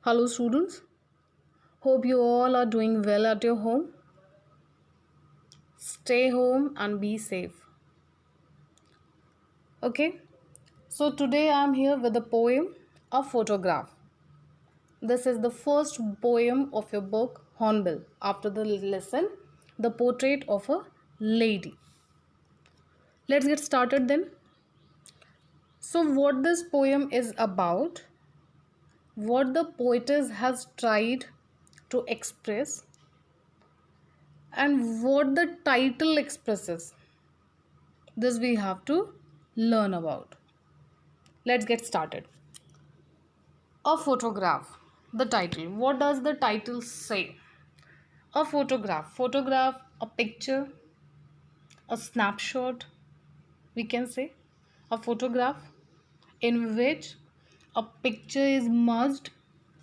Hello students, hope you all are doing well at your home. Stay home and be safe. Okay, so today I am here with a poem, A Photograph. This is the first poem of your book Hornbill. After the lesson, The Portrait of a Lady. Let's get started then. So what this poem is about, what the poetess has tried to express, and what the title expresses, this we have to learn about. Let's get started. A photograph. The title. What does the title say? A photograph. Photograph, a picture, a snapshot, we can say. A photograph in which a picture is merged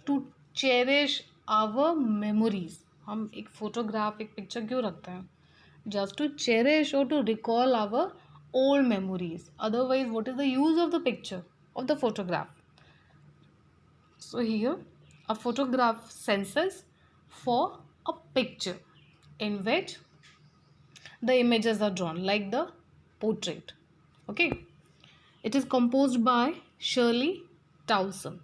to cherish our memories. हम एक photograph, एक picture क्यों रखते हैं? Just to cherish or to recall our old memories. Otherwise, what is the use of the picture, of the photograph? So here a photograph senses for a picture in which the images are drawn like the portrait. Okay. It is composed by Shirley Towson.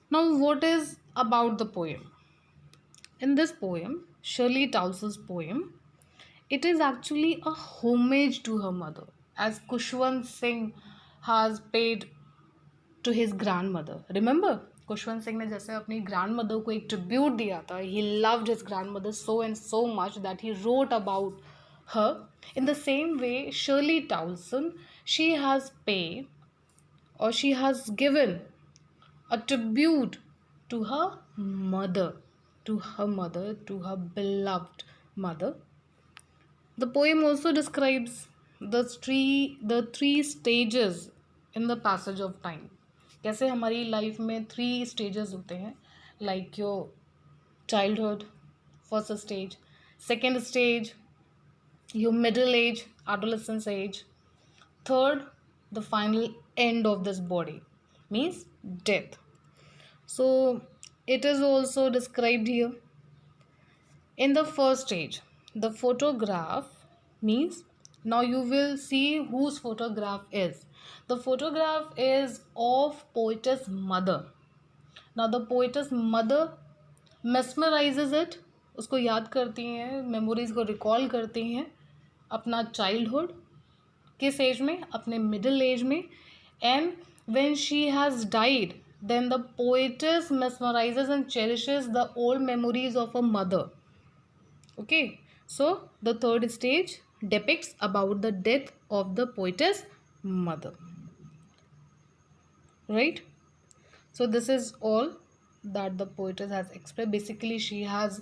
Now what is about the poem? In this poem, Shirley Towson's poem, it is actually a homage to her mother, as Kushwant Singh has paid to his grandmother. Remember, Kushwant Singh ने जैसे अपनी grandmother को एक tribute दिया था. He loved his grandmother so and so much that he wrote about her. In the same way, Shirley Towson, she has paid or she has given a tribute to her mother, to her beloved mother. The poem also describes the three stages in the passage of time. कैसे हमारी life में 3 stages होते हैं, like your childhood, first stage, second stage, your middle age, adolescence age, third, the final end of this body, means death. So it is also described here. In the first stage, the photograph means, now you will see whose photograph is. The photograph is of poetess mother. Now the poetess mother mesmerizes it, उसको याद करती हैं, memories को recall करती हैं अपना childhood किस as में, अपने मिडिल एज में. And when she has died, then the poetess mesmerizes and cherishes the old memories of her mother. Okay, so the third stage depicts about the death of the poetess mother, right? So this is all that the poetess has expressed. Basically she has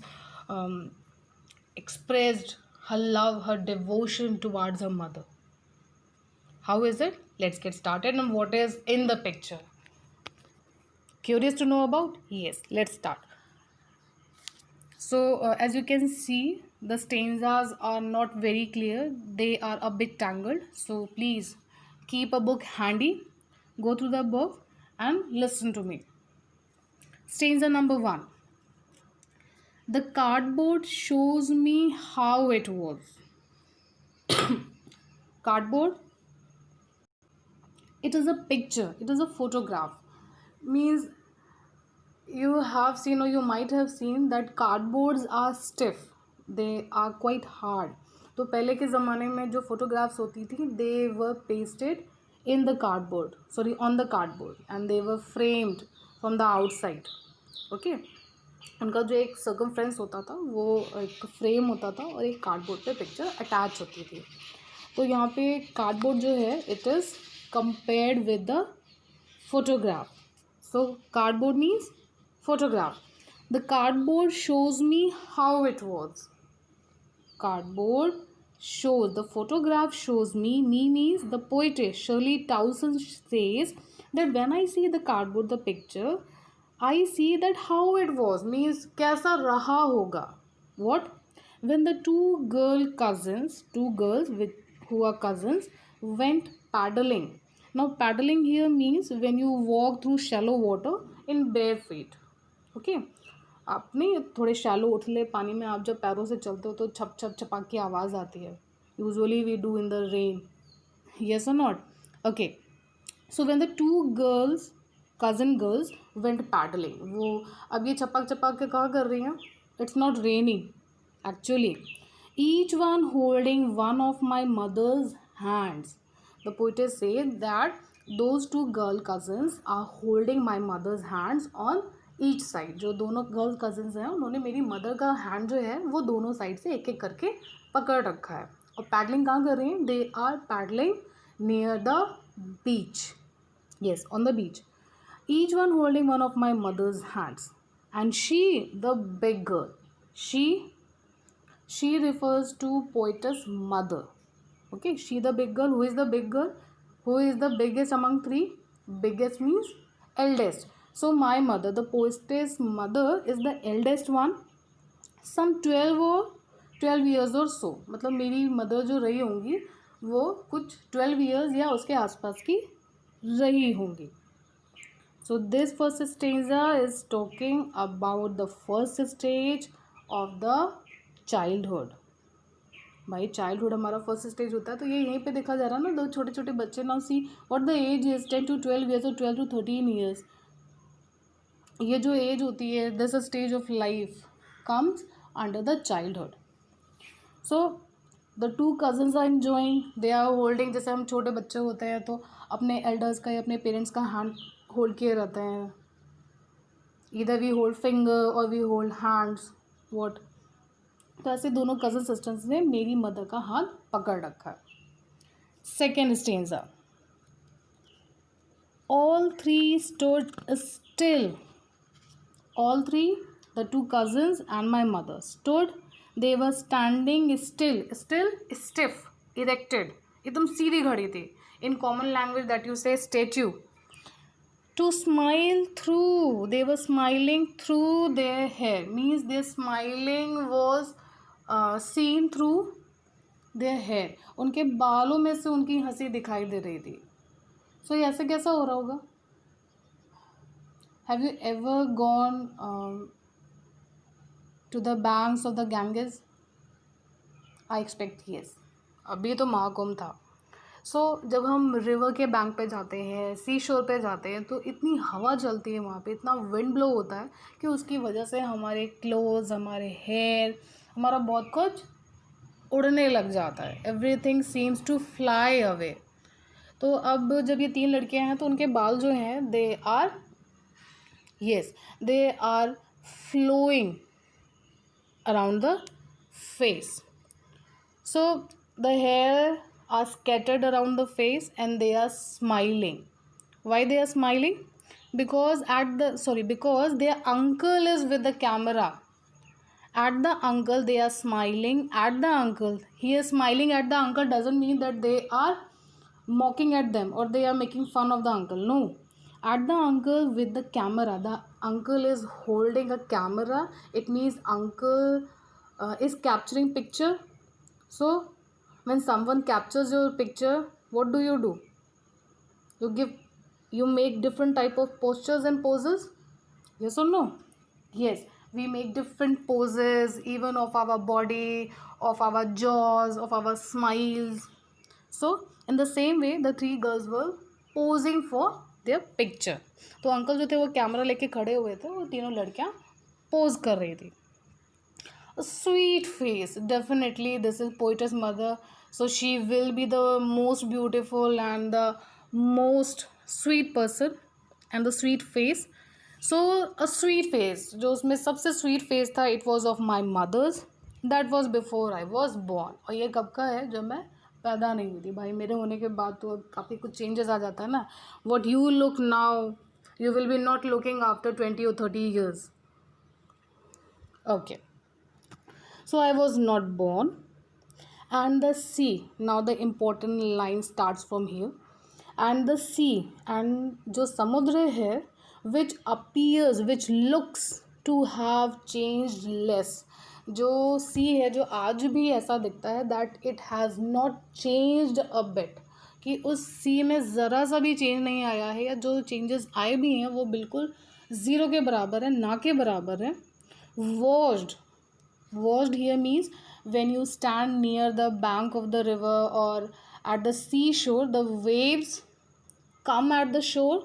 expressed her love, her devotion towards her mother. How is it? Let's get started. And what is in the picture? Curious to know about? Yes, let's start. So as you can see, the stanzas are not very clear. They are a bit tangled. So please keep a book handy. Go through the book and listen to me. Stanza number 1. The cardboard shows me how it was. Cardboard, it is a picture, it is a photograph. Means you have seen or you might have seen that cardboards are stiff, they are quite hard. तो पहले के ज़माने में जो photographs होती थी, they were pasted in the cardboard, on the cardboard, and they were framed from the outside. Okay, उनका जो एक circumference होता था वो एक फ्रेम होता था और एक कार्डबोर्ड पे पिक्चर अटैच होती थी. तो यहाँ पे कार्डबोर्ड जो है it is compared with the photograph. So cardboard means photograph. The cardboard shows me how it was. Cardboard shows, the photograph shows me means the poetess Shirley Towson says that when I see the cardboard, the picture, I see that how it was, means कैसा रहा होगा. What? When the two girls who are cousins went paddling. Now paddling here means when you walk through shallow water in bare feet. Okay, आप नहीं थोड़े shallow उथले पानी में आप जब पैरों से चलते हो तो छप छप छपाक की आवाज़ आती है. Usually we do in the rain. Yes और not? Okay. So when the two girls, cousin girls, went paddling, वो अब ये छपाक छपाक के कहाँ कर रही हैं? It's not raining actually. Each one holding one of my mother's hands. The poetess said that those two girl cousins are holding my mother's hands on each side. जो दोनों गर्ल कजन्स हैं उन्होंने मेरी मदर का hand जो है वो दोनों साइड से एक एक करके पकड़ रखा है. और पैडलिंग कहाँ कर रही हैं? They are paddling near the beach. Yes, on the beach. Each one holding one of my mother's hands. And she, the big girl, she refers to poetess mother. Okay, she the big girl. Who is the big girl? Who is the biggest among three? Biggest means eldest. So my mother, the poetess mother, is the eldest one. Some 12 years or so. मतलब मेरी mother जो रही होंगी वो कुछ 12 years या उसके आसपास की रही होंगी. So this first stanza is talking about the first stage of the childhood. भाई चाइल्डहुड हमारा फर्स्ट स्टेज होता है तो ये यहीं पे देखा जा रहा है ना. दो छोटे छोटे बच्चे. Now see what the age is 10 to 12 years और 12 to 13 ईयर्स. ये जो एज होती है this stage of life comes under the childhood. So the two cousins are enjoying. They are holding. जैसे हम छोटे बच्चे होते हैं तो अपने एल्डर्स का या अपने पेरेंट्स का हैंड होल्ड किए रहते हैं. इधर वी होल्ड फिंगर और वी होल्ड हैंड्स. वॉट? तो ऐसे दोनों कज़न सिस्टर्स ने मेरी मदर का हाथ पकड़ रखा है. Second stanza. All three stood still. All three, the two cousins and my mother stood. They were standing still. Still, stiff, erected, एकदम सीधी खड़ी थी. In common language that you से statue. To smile through. They were smiling through their hair. Means their smiling was seen through their hair. उनके बालों में से उनकी हंसी दिखाई दे रही थी. So ये ऐसे कैसा हो रहा होगा? Have you ever gone to the banks of the Ganges? I expect yes. अभी तो महाकुंभ था. सो जब हम रिवर के बैंक पे जाते हैं, सी शोर पे जाते हैं तो इतनी हवा चलती है वहाँ पे, इतना विंड ब्लो होता है कि उसकी वजह से हमारे क्लोथ्स, हमारे हेयर, हमारा बहुत कुछ उड़ने लग जाता है. Everything seems to fly away. तो अब जब ये तीन लड़कियाँ हैं तो उनके बाल जो हैं they are flowing around the face. So the hair are scattered around the face and they are smiling. Why they are smiling? Because their uncle is with the camera. At the uncle they are smiling. At the uncle, he is smiling at the uncle doesn't mean that they are mocking at them or they are making fun of the uncle. No, at the uncle with the camera. The uncle is holding a camera. It means uncle is capturing picture. So when someone captures your picture, what do? You make different type of postures and poses. Yes or no? Yes, we make different poses even of our body, of our jaws, of our smiles. So in the same way the three girls were posing for their picture. तो uncle जो थे वो camera लेके खड़े हुए थे, वो तीनों लड़कियां पोज कर रही थी. A sweet face. Definitely this is poetess mother, so she will be the most beautiful and the most sweet person and the sweet face. So a sweet face, जो उसमें सबसे sweet face था, it was of my mother's. That was before I was born. और ये कब का है? जब मैं पैदा नहीं हुई थी. भाई मेरे होने के बाद तो काफ़ी कुछ चेंजेस आ जाता है ना. What you look now, you will be not looking after 20 or 30 years. Okay. So I was not born. And the sea. Now the important line starts from here. And the sea. And जो समुद्र है, which appears, which looks to have changed less. जो सी है, जो आज भी ऐसा दिखता है that it has not changed a bit. कि उस सी में ज़रा सा भी चेंज नहीं आया है, या जो चेंजेस आए भी हैं वो बिल्कुल ज़ीरो के बराबर है, ना के बराबर है. Washed. Washed here means when you stand near the bank of the river or at the seashore, the waves come at the shore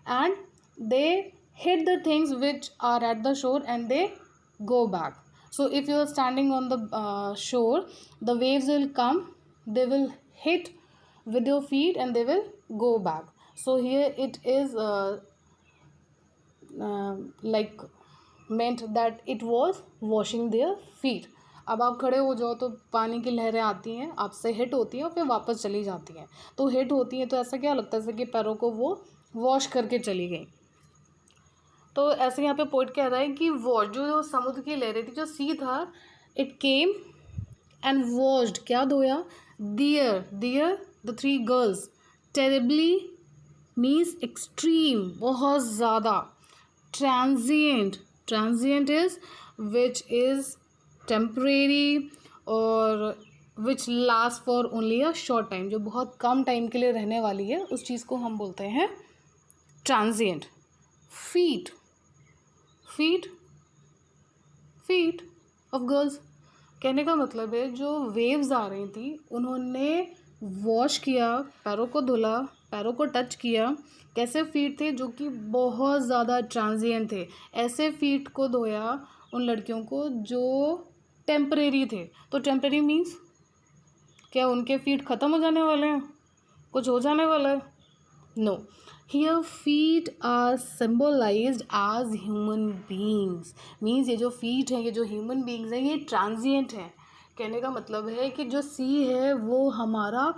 and they hit the things which are at the shore and they go back. So if you are standing on the shore, the waves will come, they will hit with your feet and they will go back. So here it is like meant that it was washing their feet. अब आप खड़े हो जाओ तो पानी की लहरें आती हैं, आपसे हिट होती हैं और फिर वापस चली जाती हैं. तो हिट होती हैं तो ऐसा क्या लगता है जैसे कि पैरों को वो वॉश करके चली गई. तो ऐसे यहाँ पे पोइट कह रहा है कि वॉश जो समुद्र की लहरें थी, जो सी था, इट केम एंड वॉश्ड, क्या धोया, there the three girls. Terribly means extreme, बहुत ज़्यादा. Transient is which is temporary और which last for only a short time, जो बहुत कम टाइम के लिए रहने वाली है, उस चीज़ को हम बोलते हैं ट्रांजिएंट. फीट ऑफ गर्ल्स, कहने का मतलब है जो वेव्स आ रही थी उन्होंने वॉश किया, पैरों को धुला, पैरों को टच किया. कैसे फीट थे, जो कि बहुत ज़्यादा ट्रांजिएंट थे. ऐसे फीट को धोया उन लड़कियों को जो टेम्परेरी थे. तो टेम्परेरी मीन्स क्या उनके फीट ख़त्म हो जाने वाले हैं, कुछ हो जाने वाला है? No. Here feet are symbolized as human beings. Means ये जो फीट हैं, ये जो ह्यूमन बींग्स हैं, ये ट्रांजिएंट हैं. कहने का मतलब है कि जो सी है वो हमारा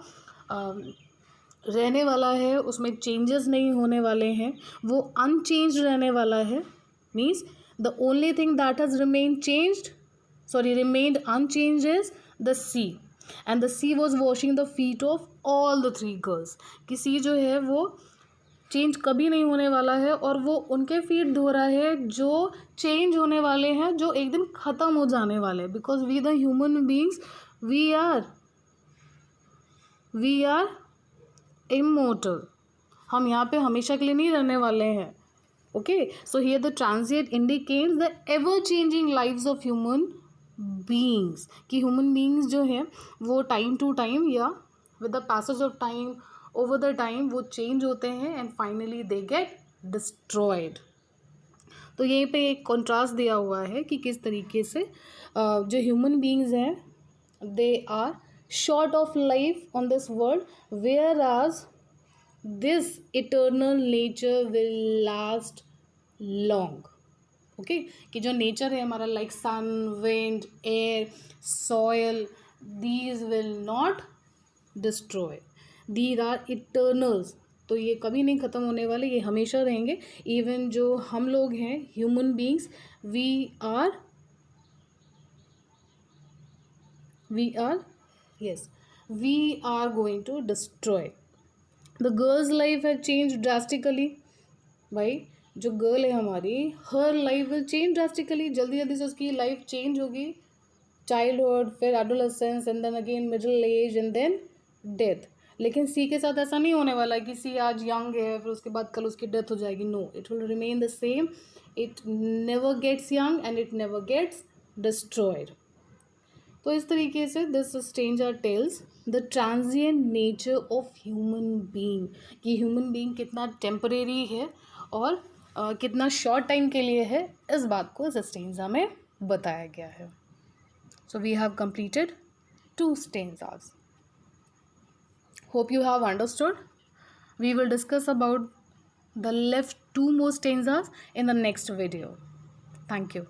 रहने वाला है, उसमें चेंजेस नहीं होने वाले हैं, वो अनचेंज्ड रहने वाला है. Means the only thing that has remained unchanged is the sea. And the sea was washing the feet of all the three girls. कि सी जो है वो चेंज कभी नहीं होने वाला है और वो उनके फीट धो रहा है जो चेंज होने वाले हैं, जो एक दिन ख़त्म हो जाने वाले हैं. Because we the human beings we are immortal. हम यहाँ पे हमेशा के लिए नहीं रहने वाले हैं. Okay, so here the transient indicates the ever changing lives of human beings. कि ह्यूमन बींग्स जो है वो टाइम टू टाइम या with the passage of time, over the time वो चेंज होते हैं and finally they get destroyed. तो यहीं पे एक कॉन्ट्रास्ट दिया हुआ है कि किस तरीके से जो ह्यूमन बींग्स हैं they are short of life on this world, whereas this eternal nature will last long. Okay, कि जो नेचर है हमारा like sun, wind, air, soil, these will not destroy. These are eternals. तो ये कभी नहीं ख़त्म होने वाले, ये हमेशा रहेंगे. इवन जो हम लोग हैं human beings, we are going to destroy. The girl's life has changed drastically. भाई जो गर्ल है हमारी, her life will change drastically. जल्दी जल्दी से उसकी लाइफ चेंज होगी. चाइल्डहुड, फिर adolescence, and then again middle age, and then death. लेकिन सी के साथ ऐसा नहीं होने वाला है कि सी आज यंग है फिर उसके बाद कल उसकी डेथ हो जाएगी. No, it will remain the same. It never gets young and it never gets destroyed. तो इस तरीके से this stranger tells the transient nature of human being, कि ह्यूमन बीइंग कितना टेम्परेरी है और कितना शॉर्ट टाइम के लिए है, इस बात को इस स्टेंजा में बताया गया है. So we have completed 2 stanzas. Hope you have understood. We will discuss about the left 2 more stanzas in the next video. Thank you.